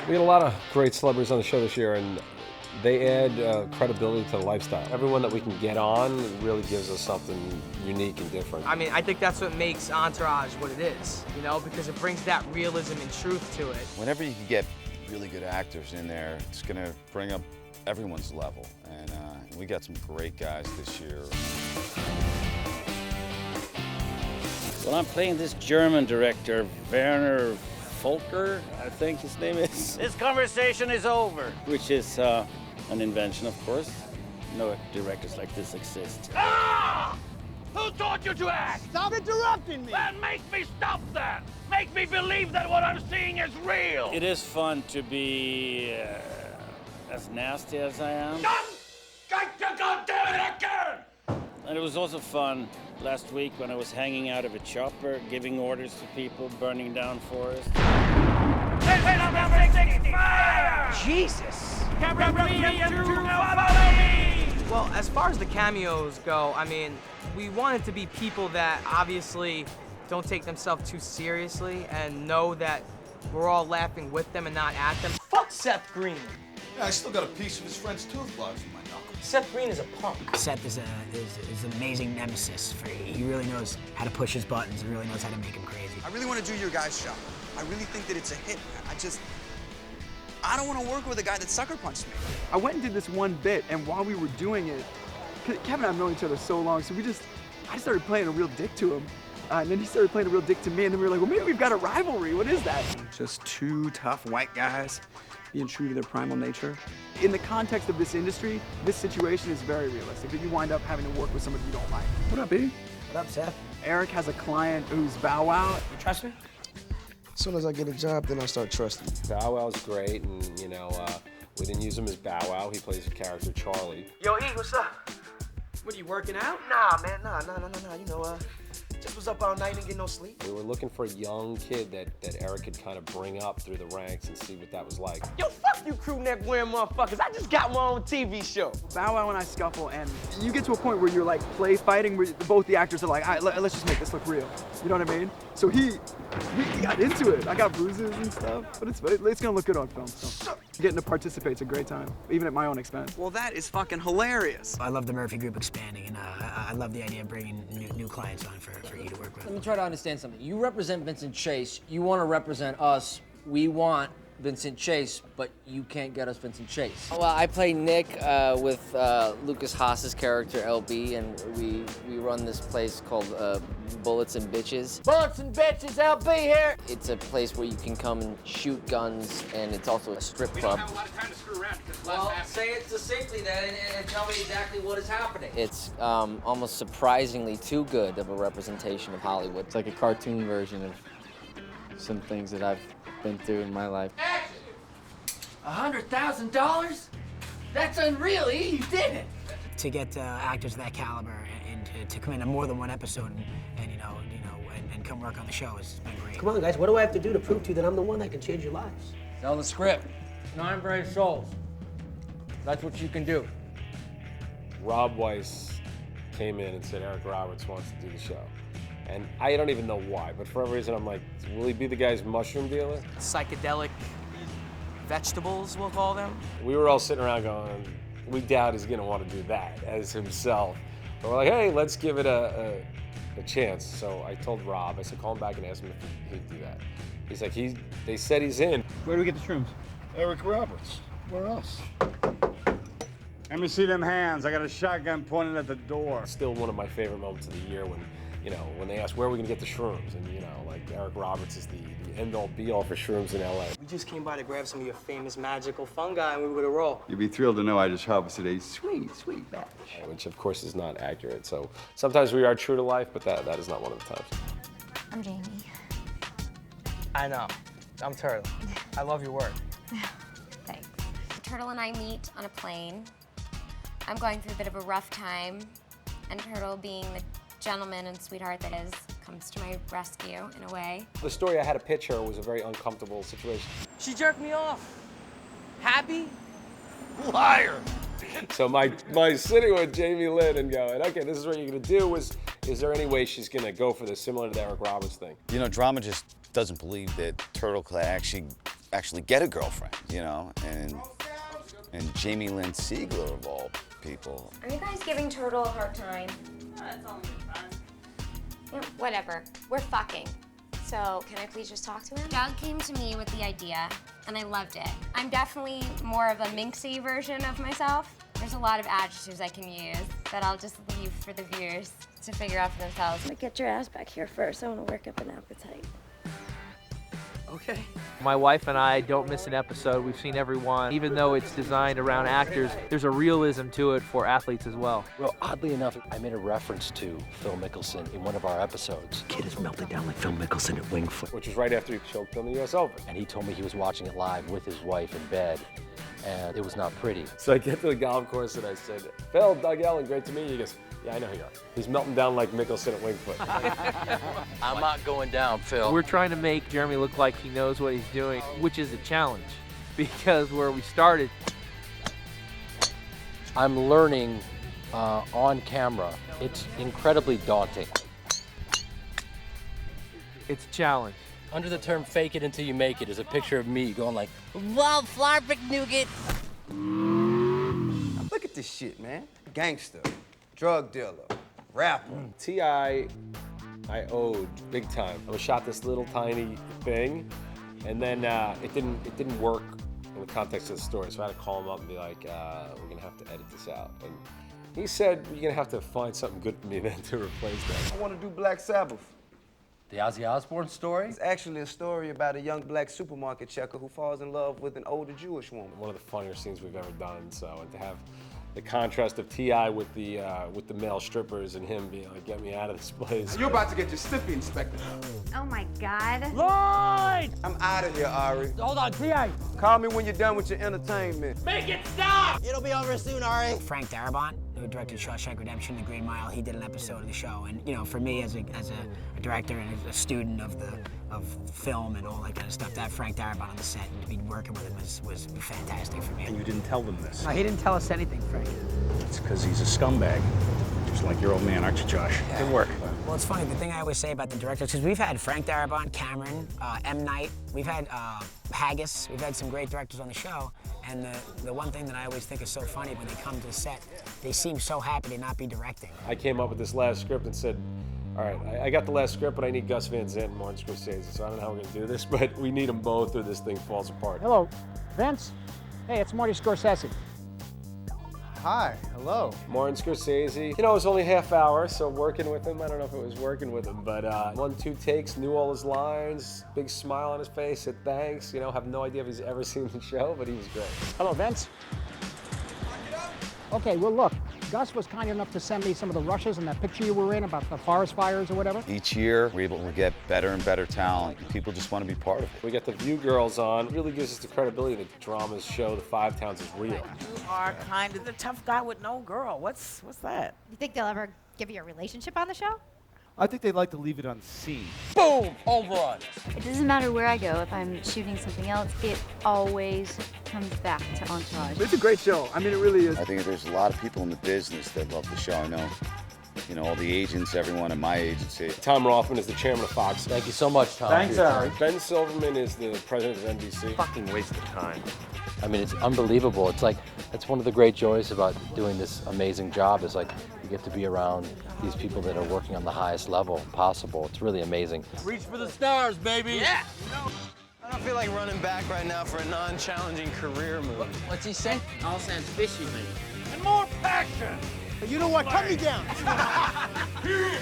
We had a lot of great celebrities on the show this year, and they add credibility to the lifestyle. Everyone that we can get on really gives us something unique and different. I mean, I think that's what makes Entourage what it is, you know, because it brings that realism and truth to it. Whenever you can get really good actors in there, it's gonna bring up everyone's level, and we got some great guys this year. Well, I'm playing this German director, Werner Volker, I think his name is. This conversation is over. Which is an invention, of course. No directors like this exist. Ah! Who taught you to act? Stop interrupting me! Then make me stop that! Make me believe that what I'm seeing is real! It is fun to be as nasty as I am. God damn it again! And it was also fun last week when I was hanging out of a chopper, giving orders to people, burning down forests. Jesus! Well, as far as the cameos go, I mean, we wanted to be people that obviously don't take themselves too seriously and know that we're all laughing with them and not at them. Fuck Seth Green. Yeah, I still got a piece of his friend's tooth lodged in my knuckle. Seth Green is a punk. Seth is an amazing nemesis for you. He really knows how to push his buttons. He really knows how to make him crazy. I really want to do your guys' show. I really think that it's a hit. I don't want to work with a guy that sucker punched me. I went and did this one bit, and while we were doing it, Kevin and I have known each other so long, so I started playing a real dick to him. And then he started playing a real dick to me, and then we were like, well, maybe we've got a rivalry. What is that? Just two tough white guys being true to their primal nature. In the context of this industry, this situation is very realistic, that you wind up having to work with somebody you don't like. What up, B? What up, Seth? Eric has a client who's Bow Wow. You trust me? As soon as I get a job, then I start trusting. Bow Wow's great, and we didn't use him as Bow Wow. He plays the character Charlie. Yo, E, what's up? What, are you working out? Nah, man, nah. You know, just was up all night and get no sleep. We were looking for a young kid that Eric could kind of bring up through the ranks and see what that was like. Yo, fuck you crew neck wearing motherfuckers. I just got my own TV show. Bow Wow and I scuffle, and you get to a point where you're like play fighting, where both the actors are like, all right, let's just make this look real. You know what I mean? So he got into it. I got bruises and stuff, but it's gonna look good on film. So getting to participate's a great time, even at my own expense. Well, that is fucking hilarious. I love the Murphy Group expanding, and I love the idea of bringing new clients on for you to work with. Let me try to understand something. You represent Vincent Chase. You want to represent us. We want Vincent Chase, but you can't get us Vincent Chase. Well, I play Nick with Lucas Haas's character LB, and we run this place called Bullets and Bitches. Bullets and Bitches, LB here! It's a place where you can come and shoot guns, and it's also a strip club. We don't have a lot of time to screw around because Well, say it succinctly then, and tell me exactly what is happening. It's almost surprisingly too good of a representation of Hollywood. It's like a cartoon version of some things that I've been through in my life. $100,000? That's unreal, E. You did it. To get actors of that caliber and to come into more than one episode and come work on the show has been great. Come on, guys, what do I have to do to prove to you that I'm the one that can change your lives? Sell the script. 9 brave souls. That's what you can do. Rob Weiss came in and said Eric Roberts wants to do the show. And I don't even know why, but for some reason I'm like, will he be the guy's mushroom dealer? Psychedelic vegetables, we'll call them. We were all sitting around going, we doubt he's gonna want to do that as himself. But we're like, hey, let's give it a chance. So I told Rob, I said, call him back and ask him if he'd do that. He's like, they said he's in. Where do we get the shrooms? Eric Roberts. Where else? Let me see them hands. I got a shotgun pointed at the door. Still one of my favorite moments of the year when they ask where are we gonna get the shrooms, and like Eric Roberts is the end-all be-all for shrooms in LA. We just came by to grab some of your famous magical fungi and we were gonna roll. You'd be thrilled to know I just harvested a sweet batch. Which of course is not accurate. So sometimes we are true to life, but that is not one of the times. I'm Jamie. I know. I'm Turtle. I love your work. Thanks. Turtle and I meet on a plane. I'm going through a bit of a rough time, and Turtle, being the gentleman and sweetheart that is, comes to my rescue in a way. The story I had to pitch her was a very uncomfortable situation. She jerked me off. Happy? Liar! So my sitting with Jamie Lynn and going, okay, this is what you're gonna do. Is there any way she's gonna go for this, similar to the Eric Roberts thing? You know, drama just doesn't believe that Turtle could actually actually get a girlfriend, you know, and Jamie Lynn Sigler of all people. Are you guys giving Turtle a hard time? That's only fun. Yeah, whatever. We're fucking. So can I please just talk to him? Doug came to me with the idea, and I loved it. I'm definitely more of a minxy version of myself. There's a lot of adjectives I can use that I'll just leave for the viewers to figure out for themselves. But get your ass back here first. I want to work up an appetite. Okay. My wife and I don't miss an episode. We've seen every one. Even though it's designed around actors, there's a realism to it for athletes as well. Well, oddly enough, I made a reference to Phil Mickelson in one of our episodes. Kid is melted down like Phil Mickelson at Wingfoot. Which was right after he choked on the U.S. Open. And he told me he was watching it live with his wife in bed, and it was not pretty. So I get to the golf course and I said, Phil, Doug Ellen, great to meet you. He goes, yeah, I know who you are. He's melting down like Mickelson at Wingfoot. I'm not going down, Phil. We're trying to make Jeremy look like he knows what he's doing, which is a challenge, because where we started, I'm learning on camera. It's incredibly daunting. It's a challenge. Under the term fake it until you make it is a picture of me going like, Wildflower nougat. Look at this shit, man. Gangster, drug dealer, rapper. T.I. I owed big time. I shot this little tiny thing, and then it didn't work in the context of the story. So I had to call him up and be like, we're gonna have to edit this out. And he said, you're gonna have to find something good for me then to replace that. I want to do Black Sabbath. The Ozzy Osbourne story? It's actually a story about a young black supermarket checker who falls in love with an older Jewish woman. One of the funnier scenes we've ever done. So, and to have the contrast of T.I. with the male strippers and him being like, get me out of this place. You're about to get your stiffy inspected. Oh my God. Lloyd! I'm out of here, Ari. Hold on, T.I. Call me when you're done with your entertainment. Make it stop! It'll be over soon, Ari. Frank Darabont, who directed Shawshank Redemption, The Green Mile, he did an episode of the show. And you know, for me as a director and as a student of film and all that kind of stuff, that Frank Darabont on the set and to be working with him was fantastic for me. And you didn't tell them this? No, he didn't tell us anything, Frank. It's because he's a scumbag. Just like your old man, aren't you, Josh? Yeah. Good work. Well, it's funny, the thing I always say about the directors, because we've had Frank Darabont, Cameron, M. Night, we've had Haggis, we've had some great directors on the show, and the one thing that I always think is so funny when they come to the set, they seem so happy to not be directing. I came up with this last script and said, all right, I got the last script, but I need Gus Van Sant and Martin Scorsese, so I don't know how we're gonna do this, but we need them both or this thing falls apart. Hello, Vince. Hey, it's Marty Scorsese. Hi, hello. Martin Scorsese. You know, it was only half hour, so working with him, I don't know if it was working with him, but 1, 2 takes, knew all his lines, big smile on his face, said thanks, you know, have no idea if he's ever seen the show, but he was great. Hello, Vince. Okay, well, look, Gus was kind enough to send me some of the rushes and that picture you were in about the forest fires or whatever. Each year, we're able to get better and better talent. People just want to be part of it. We got the View girls on. It really gives us the credibility that dramas show the Five Towns is real. You are kind of the tough guy with no girl. What's that? You think they'll ever give you a relationship on the show? I think they'd like to leave it unseen. Boom! Home run! It doesn't matter where I go. If I'm shooting something else, it always comes back to Entourage. It's a great show. I mean, it really is. I think there's a lot of people in the business that love the show. I know, you know, all the agents, everyone in my agency. Tom Rothman is the chairman of Fox. Thank you so much, Tom. Thanks, Ari. Ben Silverman is the president of NBC. Fucking waste of time. I mean, it's unbelievable. It's like, that's one of the great joys about doing this amazing job is like, you get to be around these people that are working on the highest level possible. It's really amazing. Reach for the stars, baby. Yeah. I don't feel like running back right now for a non-challenging career move. What's he say? All sounds fishy, man. And more passion! You know what? Cut me down. Here!